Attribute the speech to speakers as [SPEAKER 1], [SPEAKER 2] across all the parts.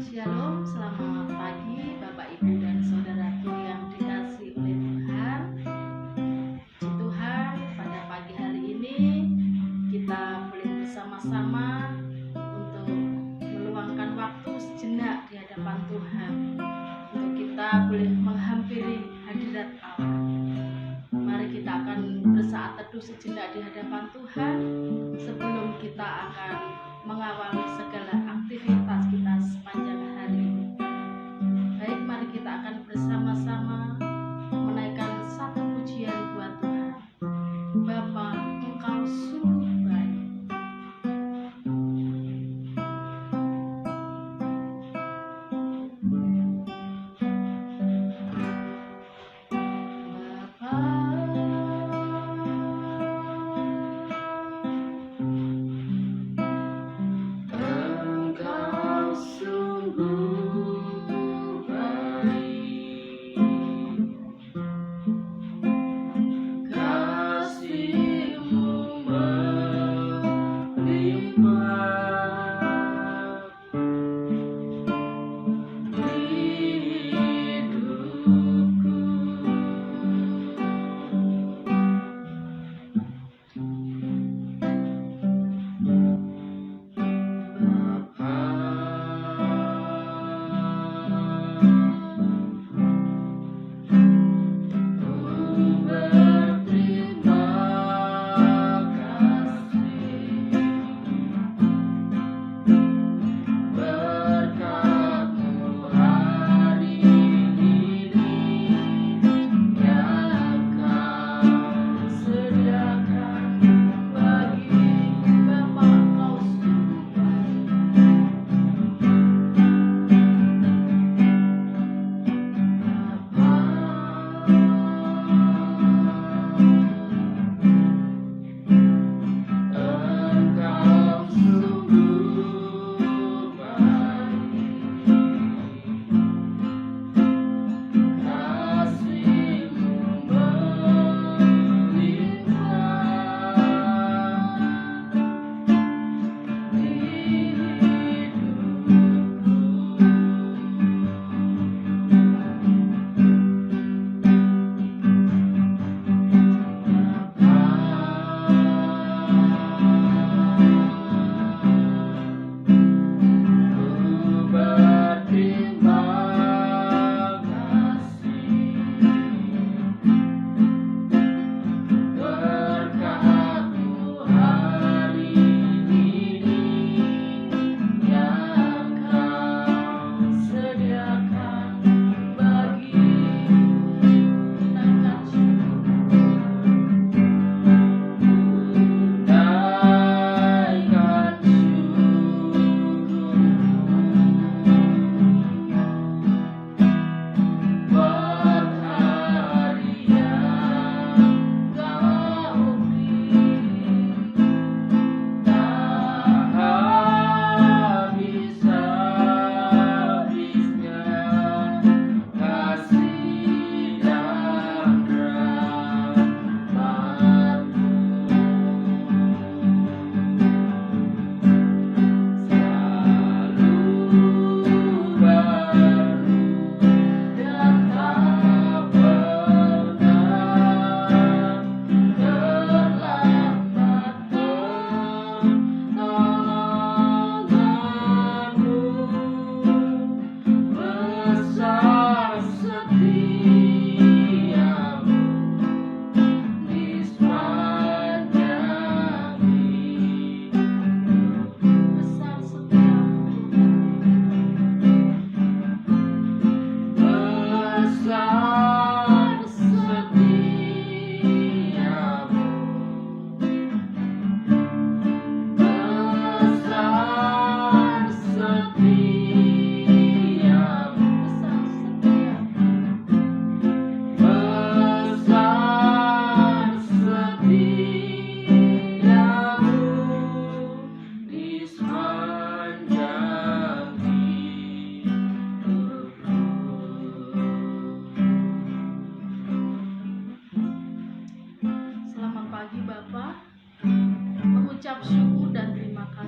[SPEAKER 1] Shalom, selamat pagi Bapak Ibu dan saudaraku yang dikasihi oleh Tuhan. Puji Tuhan, pada pagi hari ini kita boleh bersama-sama untuk meluangkan waktu sejenak di hadapan Tuhan, untuk kita boleh menghampiri hadirat Allah. Mari kita akan bersaat teduh sejenak di hadapan Tuhan sebelum kita akan mengawali segala aktivitas kita sepanjang hari ini. Baik, mari kita akan bersama-sama menaikkan satu pujian buat Tuhan. Bapa, Engkau sungguh baik.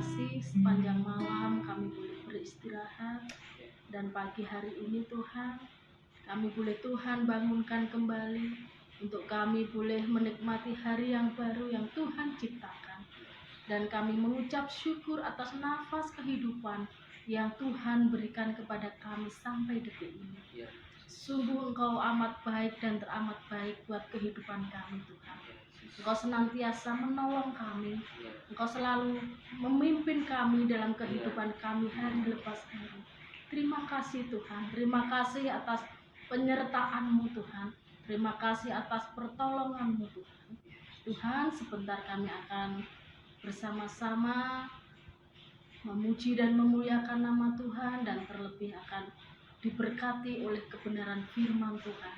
[SPEAKER 1] kasih sepanjang malam kami boleh beristirahat. Dan pagi hari ini Tuhan, kami boleh Tuhan bangunkan kembali untuk kami boleh menikmati hari yang baru yang Tuhan ciptakan. Dan kami mengucap syukur atas nafas kehidupan yang Tuhan berikan kepada kami sampai detik ini. Sungguh Engkau amat baik dan teramat baik buat kehidupan kami Tuhan. Engkau senantiasa menolong kami. Engkau selalu memimpin kami dalam kehidupan kami hari lepas hari. Terima kasih Tuhan. Terima kasih atas penyertaan-Mu Tuhan. Terima kasih atas pertolongan-Mu Tuhan. Tuhan, sebentar kami akan bersama-sama memuji dan memuliakan nama Tuhan, dan terlebih akan diberkati oleh kebenaran firman Tuhan.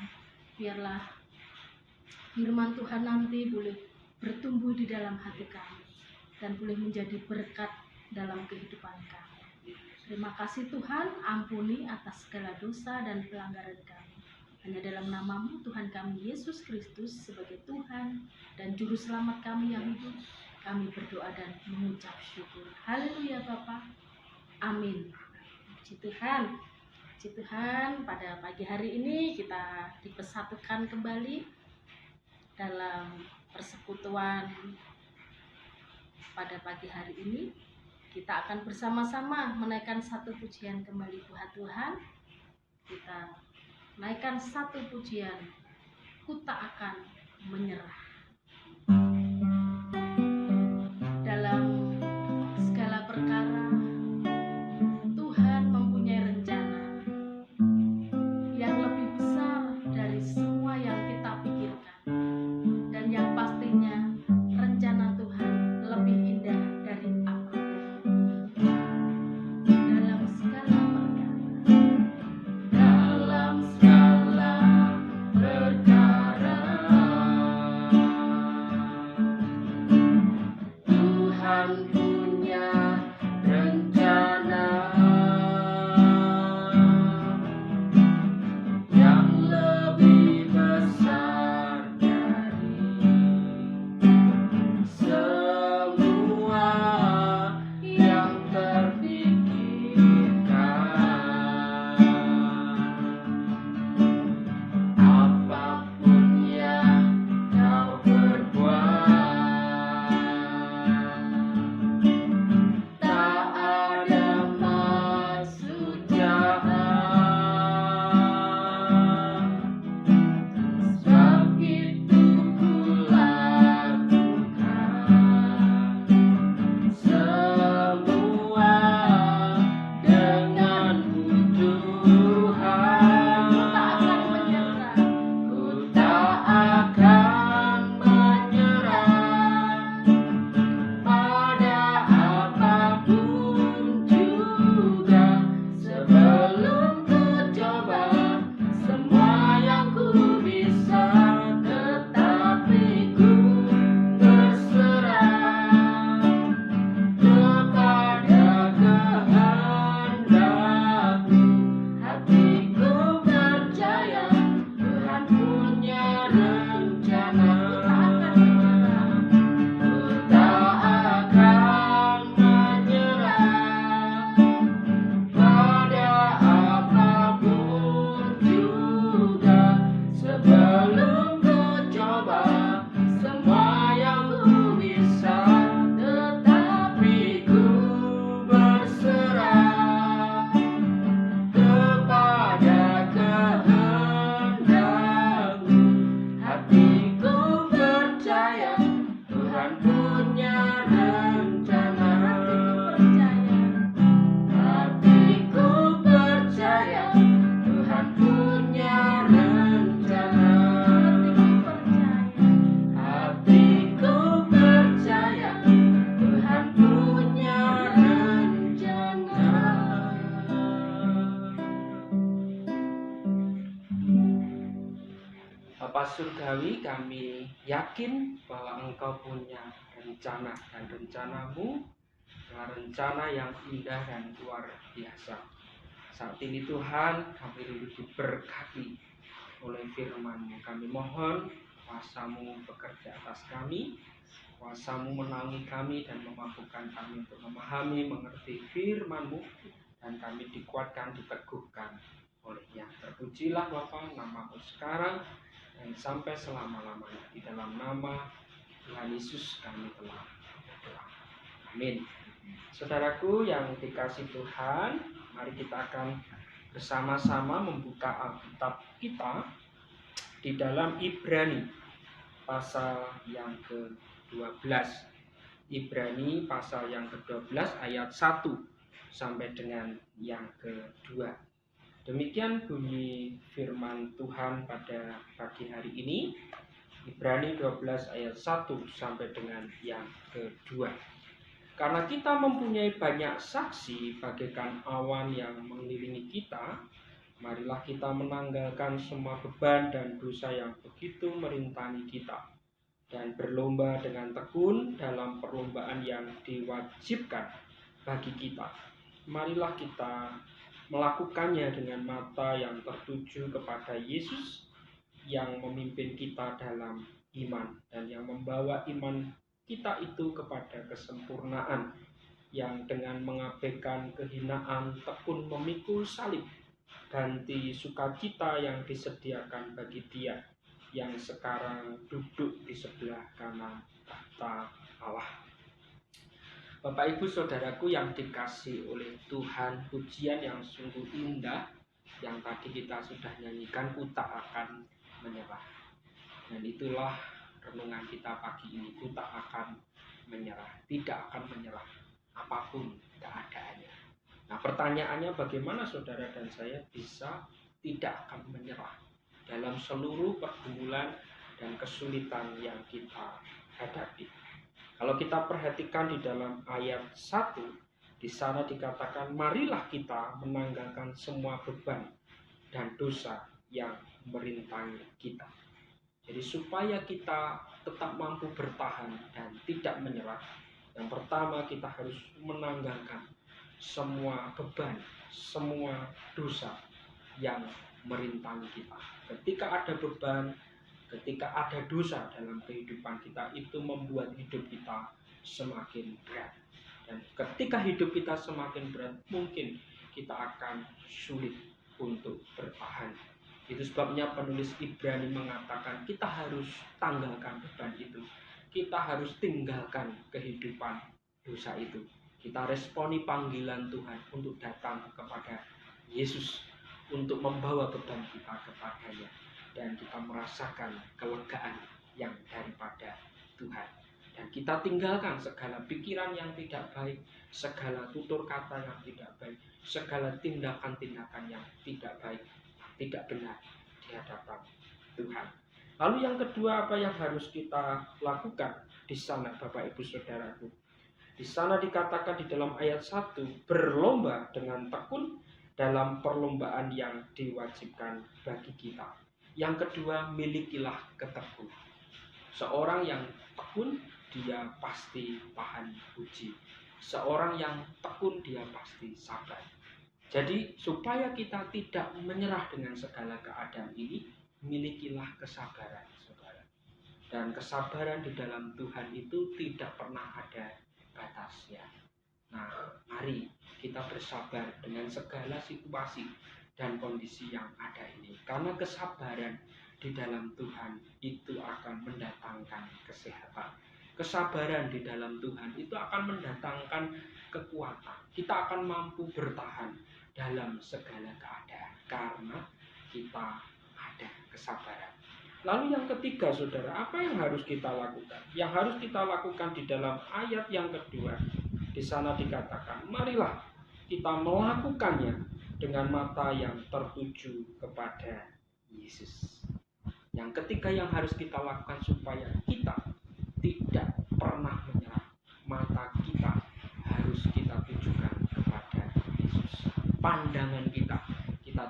[SPEAKER 1] Biarlah firman Tuhan nanti boleh bertumbuh di dalam hati kami dan boleh menjadi berkat dalam kehidupan kami. Terima kasih Tuhan, ampuni atas segala dosa dan pelanggaran kami. Hanya dalam nama-Mu Tuhan kami Yesus Kristus sebagai Tuhan dan Juru Selamat kami yang hidup, kami berdoa dan mengucap syukur. Haleluya Bapa. Amin. Puji Tuhan. Puji Tuhan, pada pagi hari ini kita dipersatukan kembali dalam persekutuan. Pada pagi hari ini kita akan bersama-sama menaikkan satu pujian kembali buat Tuhan. Kita naikkan satu pujian, Ku Tak Akan Menyerah. Dalam segala perkara Tuhan mempunyai rencana yang lebih besar dari semua yang kita pikirkan, dan yang pastinya rencana Tuhan lebih indah dari apapun. Dalam segala perkara Tuhan punya rencana yang lebih besar dari semua yang terpikirkan. Apapun yang kau berbuat, tak ada maksud jahat. Sebab itu kulakukan semua dengan Tuhan. Ku tak akan menyerah pada apapun juga, sebelum ku coba semua yang ku bisa, tetapi ku berserah kepada kehendak-Mu. Hatiku percaya Tuhan punya rencana. Ku tak akan menyerah pada apapun juga, sebelum ku coba semua yang ku bisa, tetapi ku berserah kepada kehendak-Mu. Hatiku percaya Tuhan punya rencana. Hatiku percaya Tuhan punya rencana. Hatiku percaya Tuhan punya rencana.
[SPEAKER 2] Bapa Surgawi, kami yakin bahwa Engkau punya rencana, dan rencana-Mu adalah rencana yang indah dan luar biasa. Saat ini Tuhan, kami rindu diberkati oleh firman-Mu. Kami mohon kuasa-Mu bekerja atas kami, Kuasa-Mu menaungi kami dan memampukan kami untuk memahami, mengerti firman-Mu, dan kami dikuatkan, diteguhkan olehnya. Terpujilah Bapa, nama-Mu sekarang dan sampai selama-lamanya. Di dalam nama Tuhan Yesus kami telah berdoa. Amin. Saudaraku yang dikasih Tuhan, mari kita akan bersama-sama membuka Alkitab kita di dalam Ibrani pasal yang ke-12. Ibrani pasal yang ke-12 ayat 1 sampai dengan yang ke-2. Demikian bunyi firman Tuhan pada pagi hari ini. Ibrani 12 ayat 1 sampai dengan yang ke-2. Karena kita mempunyai banyak saksi bagaikan awan yang mengelilingi kita, marilah kita menanggalkan semua beban dan dosa yang begitu merintangi kita, dan berlomba dengan tekun dalam perlombaan yang diwajibkan bagi kita. Marilah kita melakukannya dengan mata yang tertuju kepada Yesus yang memimpin kita dalam iman dan yang membawa iman kita itu kepada kesempurnaan, yang dengan mengabaikan kehinaan tekun memikul salib, ganti sukacita yang disediakan bagi Dia yang sekarang duduk di sebelah kanan tahta Allah. Bapak Ibu Saudaraku yang dikasihi oleh Tuhan, pujian yang sungguh indah yang tadi kita sudah nyanyikan, ku tak akan menyerah. Dan itulah renungan kita pagi ini, ku tak akan menyerah, tidak akan menyerah apapun keadaannya. Nah, pertanyaannya, bagaimana saudara dan saya bisa tidak akan menyerah dalam seluruh pergumulan dan kesulitan yang kita hadapi? Kalau kita perhatikan di dalam ayat 1, di sana dikatakan, marilah kita menanggalkan semua beban dan dosa yang merintangi kita. Jadi supaya kita tetap mampu bertahan dan tidak menyerah, yang pertama kita harus menanggalkan semua beban, semua dosa yang merintangi kita. Ketika ada beban, ketika ada dosa dalam kehidupan kita, itu membuat hidup kita semakin berat. Dan ketika hidup kita semakin berat, mungkin kita akan sulit untuk bertahan. Itu sebabnya penulis Ibrani mengatakan kita harus tanggalkan beban itu. Kita harus tinggalkan kehidupan dosa itu. Kita responi panggilan Tuhan untuk datang kepada Yesus, untuk membawa beban kita kepadanya, dan kita merasakan kelegaan yang daripada Tuhan. Dan kita tinggalkan segala pikiran yang tidak baik, segala tutur kata yang tidak baik, segala tindakan-tindakan yang tidak baik, tidak benar di hadapan Tuhan. Lalu yang kedua, apa yang harus kita lakukan di sana, Bapak Ibu Saudaraku? Di sana dikatakan di dalam ayat 1, berlomba dengan tekun dalam perlombaan yang diwajibkan bagi kita. Yang kedua, milikilah ketekunan. Seorang yang tekun, dia pasti tahan uji. Seorang yang tekun, dia pasti sabar. Jadi supaya kita tidak menyerah dengan segala keadaan ini, milikilah kesabaran, saudara. Dan kesabaran di dalam Tuhan itu tidak pernah ada batasnya. Nah, mari kita bersabar dengan segala situasi dan kondisi yang ada ini. Karena kesabaran di dalam Tuhan itu akan mendatangkan kesehatan. Kesabaran di dalam Tuhan itu akan mendatangkan kekuatan. Kita akan mampu bertahan dalam segala keadaan karena kita ada kesabaran. Lalu yang ketiga, saudara, apa yang harus kita lakukan? Yang harus kita lakukan di dalam ayat yang kedua, di sana dikatakan, marilah kita melakukannya dengan mata yang tertuju kepada Yesus. Yang ketiga yang harus kita lakukan supaya kita tidak pernah menyerah, mata kita harus kita tujukan kepada Yesus. Pandangan kita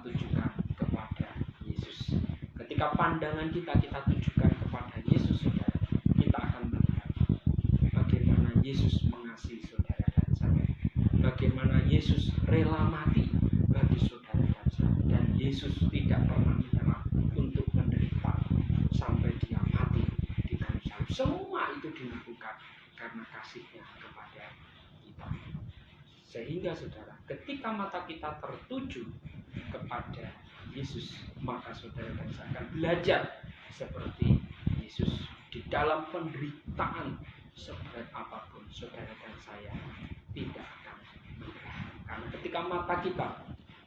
[SPEAKER 2] tujukan kepada Yesus. Ketika pandangan kita tujukan kepada Yesus, saudara, kita akan melihat bagaimana Yesus mengasihi saudara dan saya, bagaimana Yesus rela mati bagi saudara dan saya, dan Yesus tidak pernah menyerah untuk menderita sampai dia mati di kayu salib. Semua itu itu dilakukan karena kasihnya kepada kita. Sehingga saudara, ketika mata kita tertuju kepada Yesus, maka saudara dan saya akan belajar seperti Yesus. Di dalam penderitaan seberat apapun, saudara dan saya tidak akan menyerah. Karena ketika mata kita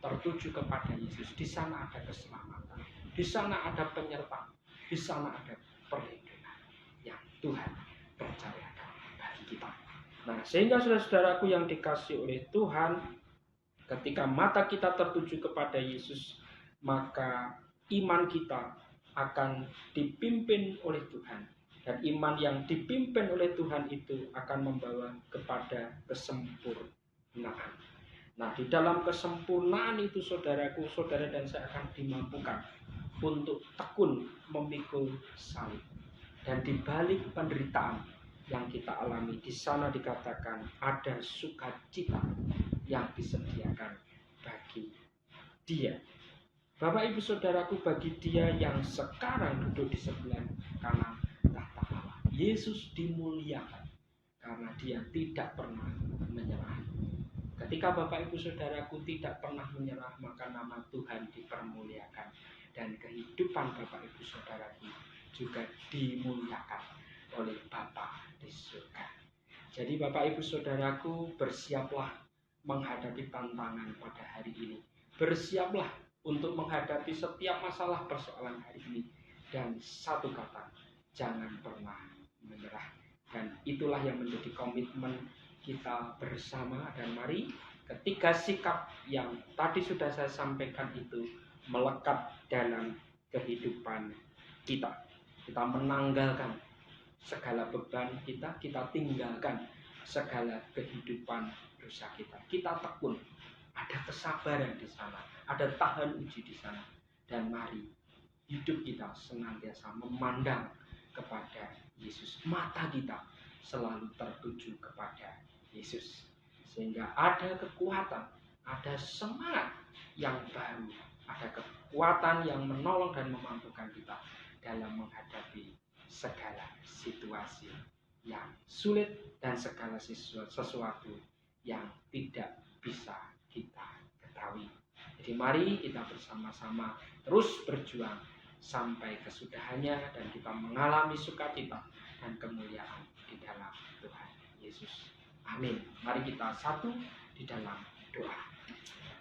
[SPEAKER 2] tertuju kepada Yesus, di sana ada keselamatan, di sana ada penyertaan, di sana ada perlindungan yang Tuhan percayakan bagi kita. Nah, sehingga saudara-saudaraku yang dikasihi oleh Tuhan, ketika mata kita tertuju kepada Yesus, maka iman kita akan dipimpin oleh Tuhan. Dan iman yang dipimpin oleh Tuhan itu akan membawa kepada kesempurnaan. Nah, di dalam kesempurnaan itu saudaraku, saudara dan saya akan dimampukan untuk tekun memikul salib. Dan di balik penderitaan yang kita alami, di sana dikatakan ada sukacita yang disediakan bagi Dia. Bapak Ibu Saudaraku, bagi Dia yang sekarang duduk di sebelah kanan tahta Allah, Yesus dimuliakan karena Dia tidak pernah menyerah. Ketika Bapak Ibu Saudaraku tidak pernah menyerah, maka nama Tuhan dipermuliakan dan kehidupan Bapak Ibu Saudaraku juga dimuliakan oleh Bapa di surga. Jadi Bapak Ibu Saudaraku, bersiaplah menghadapi tantangan pada hari ini. Bersiaplah untuk menghadapi setiap masalah persoalan hari ini. Dan satu kata, jangan pernah menyerah. Dan itulah yang menjadi komitmen kita bersama. Dan mari ketiga sikap yang tadi sudah saya sampaikan itu melekat dalam kehidupan kita. Kita menanggalkan segala beban kita tinggalkan segala kehidupan dosa kita. Kita tekun, ada kesabaran di sana, ada tahan uji di sana. Dan mari hidup kita senantiasa memandang kepada Yesus. Mata kita selalu tertuju kepada Yesus. Sehingga ada kekuatan, ada semangat yang baru, ada kekuatan yang menolong dan memampukan kita dalam menghadapi segala situasi yang sulit dan segala sesuatu yang tidak bisa kita ketahui. Jadi mari kita bersama-sama terus berjuang sampai kesudahannya dan kita mengalami sukacita dan kemuliaan di dalam Tuhan Yesus. Amin. Mari kita satu di dalam doa.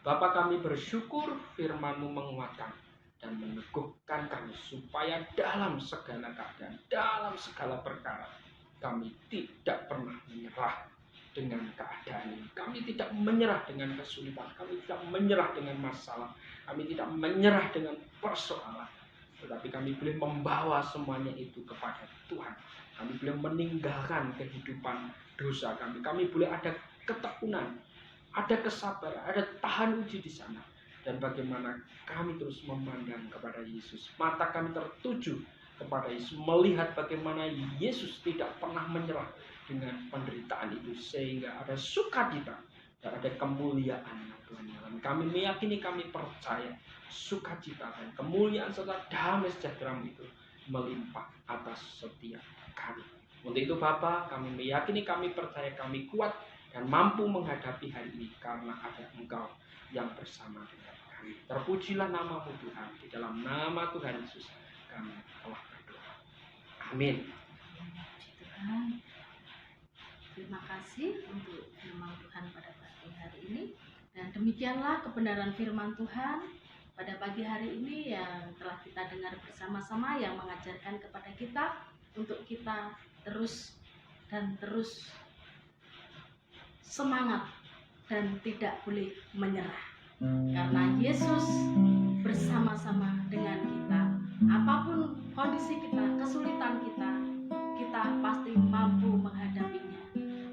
[SPEAKER 2] Bapa, kami bersyukur firman-Mu menguatkan dan meneguhkan kami supaya dalam segala keadaan, dalam segala perkara, kami tidak pernah menyerah dengan keadaan ini. Kami tidak menyerah dengan kesulitan, kami tidak menyerah dengan masalah, kami tidak menyerah dengan persoalan, tetapi kami boleh membawa semuanya itu kepada Tuhan. Kami boleh meninggalkan kehidupan dosa kami. Kami boleh ada ketekunan, ada kesabaran, ada tahan uji di sana. Dan bagaimana kami terus memandang kepada Yesus. Mata kami tertuju kepada Yesus, melihat bagaimana Yesus tidak pernah menyerah dengan penderitaan itu, sehingga ada sukacita dan ada kemuliaan Tuhan. Kami meyakini, kami percaya sukacita dan kemuliaan serta damai sejahtera itu melimpah atas setiap kami. Untuk itu Bapa, kami meyakini, kami percaya, kami kuat dan mampu menghadapi hari ini karena ada Engkau yang bersama dengan kami. Terpujilah nama-Mu Tuhan. Di dalam nama Tuhan Yesus kami telah berdoa. Amin.
[SPEAKER 1] Tuhan, terima kasih untuk firman Tuhan pada pagi hari ini. Dan demikianlah kebenaran firman Tuhan pada pagi hari ini yang telah kita dengar bersama-sama, yang mengajarkan kepada kita untuk kita terus semangat dan tidak boleh menyerah. Karena Yesus bersama-sama dengan kita. Apapun kondisi kita, kesulitan kita, kita pasti mampu menghadapinya.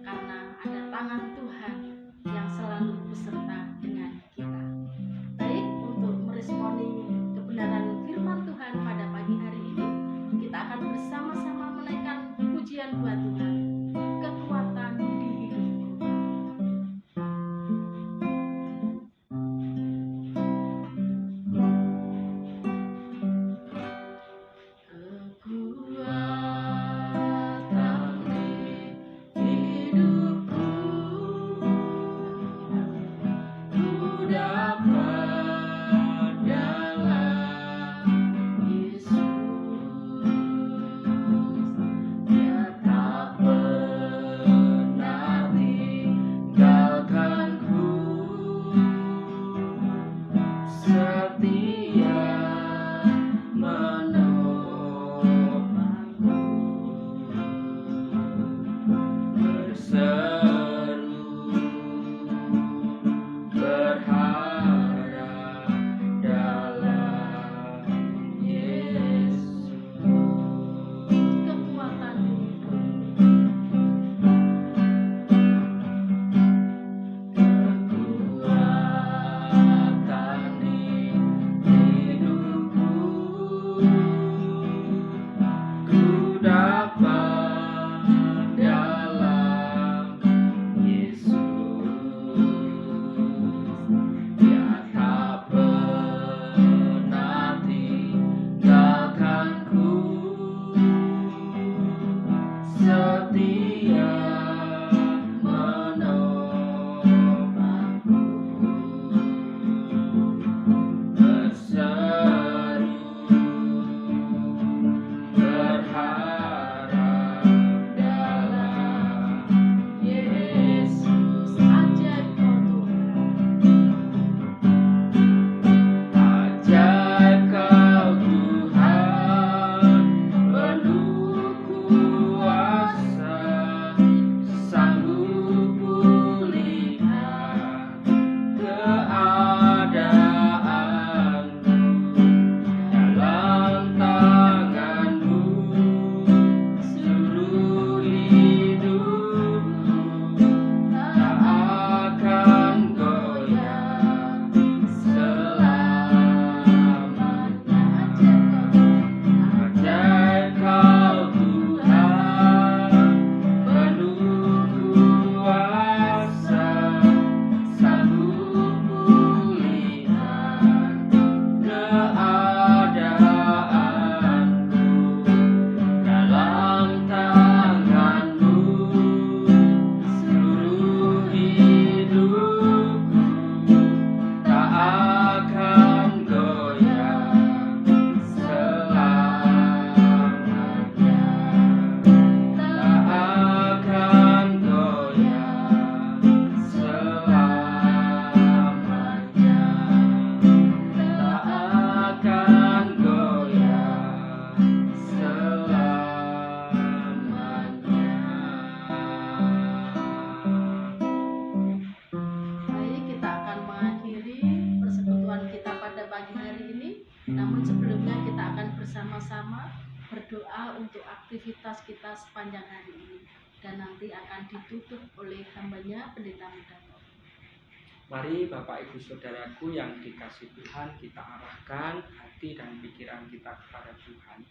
[SPEAKER 1] Karena ada tangan Tuhan yang selalu beserta dengan kita. Baik, untuk meresponi kebenaran firman Tuhan pada pagi hari ini, kita akan bersama-sama menaikkan pujian buat Tuhan. Kekuatan di hidupku. Kekuatan berdoa untuk aktivitas kita sepanjang hari ini dan nanti akan ditutup oleh hambanya Pendeta Mudato.
[SPEAKER 2] Mari Bapak Ibu Saudaraku yang dikasih Tuhan, kita arahkan hati dan pikiran kita kepada Tuhan.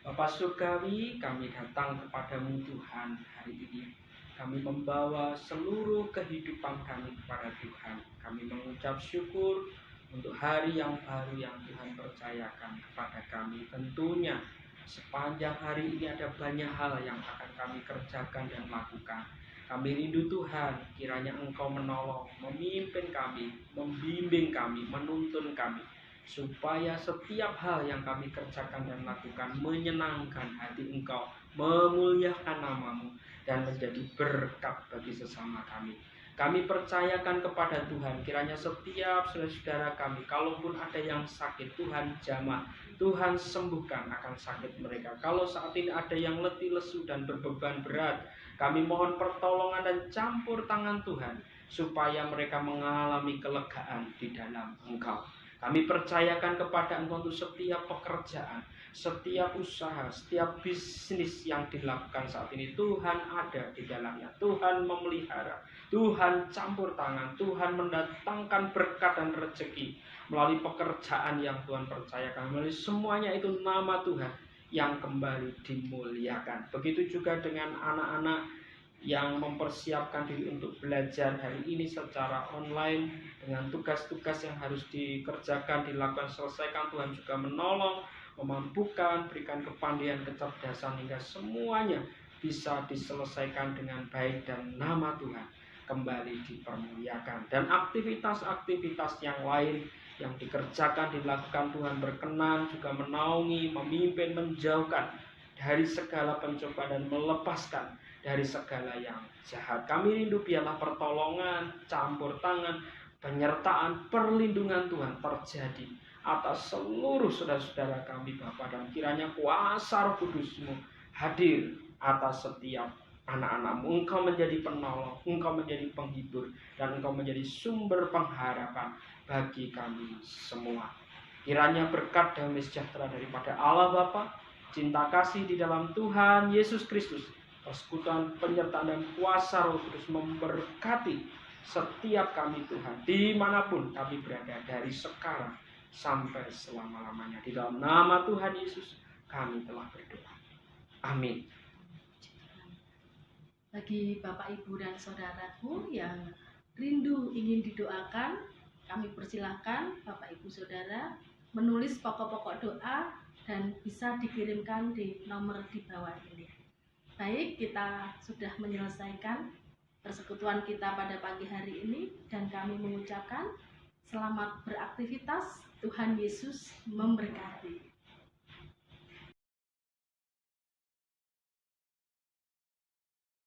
[SPEAKER 2] Bapa Surgawi, kami datang kepadamu Tuhan hari ini. Kami membawa seluruh kehidupan kami kepada Tuhan. Kami mengucap syukur untuk hari yang baru yang Tuhan percayakan kepada kami. Tentunya sepanjang hari ini ada banyak hal yang akan kami kerjakan dan lakukan. Kami rindu Tuhan, kiranya Engkau menolong, memimpin kami, membimbing kami, menuntun kami, supaya setiap hal yang kami kerjakan dan lakukan menyenangkan hati Engkau, memuliakan nama-Mu, dan menjadi berkat bagi sesama kami. Kami percayakan kepada Tuhan, kiranya setiap saudara-saudara kami, kalaupun ada yang sakit, Tuhan jamah, Tuhan sembuhkan akan sakit mereka. Kalau saat ini ada yang letih, lesu, dan berbeban berat, kami mohon pertolongan dan campur tangan Tuhan, supaya mereka mengalami kelegaan di dalam Engkau. Kami percayakan kepada Engkau untuk setiap pekerjaan, setiap usaha, setiap bisnis yang dilakukan saat ini. Tuhan ada di dalamnya, Tuhan memelihara, Tuhan campur tangan, Tuhan mendatangkan berkat dan rezeki melalui pekerjaan yang Tuhan percayakan. Melalui semuanya itu nama Tuhan yang kembali dimuliakan. Begitu juga dengan anak-anak yang mempersiapkan diri untuk belajar hari ini secara online dengan tugas-tugas yang harus dikerjakan, dilakukan, selesaikan. Tuhan juga menolong, memampukan, berikan kepandaian, kecerdasan hingga semuanya bisa diselesaikan dengan baik dan nama Tuhan kembali dipermuliakan. Dan aktivitas-aktivitas yang lain yang dikerjakan, dilakukan, Tuhan berkenan juga menaungi, memimpin, menjauhkan dari segala pencobaan dan melepaskan dari segala yang jahat. Kami rindu biarlah pertolongan, campur tangan, penyertaan, perlindungan Tuhan terjadi atas seluruh saudara-saudara kami Bapa, dan kiranya kuasa Roh Kudus-Mu hadir atas setiap anak-anak-Mu. Engkau menjadi penolong, Engkau menjadi penghibur, dan Engkau menjadi sumber pengharapan bagi kami semua. Kiranya berkat damai sejahtera daripada Allah Bapa, cinta kasih di dalam Tuhan Yesus Kristus, persekutuan, penyertaan, dan kuasa Roh Kudus memberkati setiap kami Tuhan, dimanapun kami berada dari sekarang sampai selama-lamanya. Di dalam nama Tuhan Yesus kami telah berdoa. Amin.
[SPEAKER 1] Bagi Bapak, Ibu, dan Saudaraku yang rindu ingin didoakan, kami persilahkan Bapak, Ibu, Saudara menulis pokok-pokok doa dan bisa dikirimkan di nomor di bawah ini. Baik, kita sudah menyelesaikan persekutuan kita pada pagi hari ini dan kami mengucapkan selamat beraktivitas. Tuhan Yesus memberkati.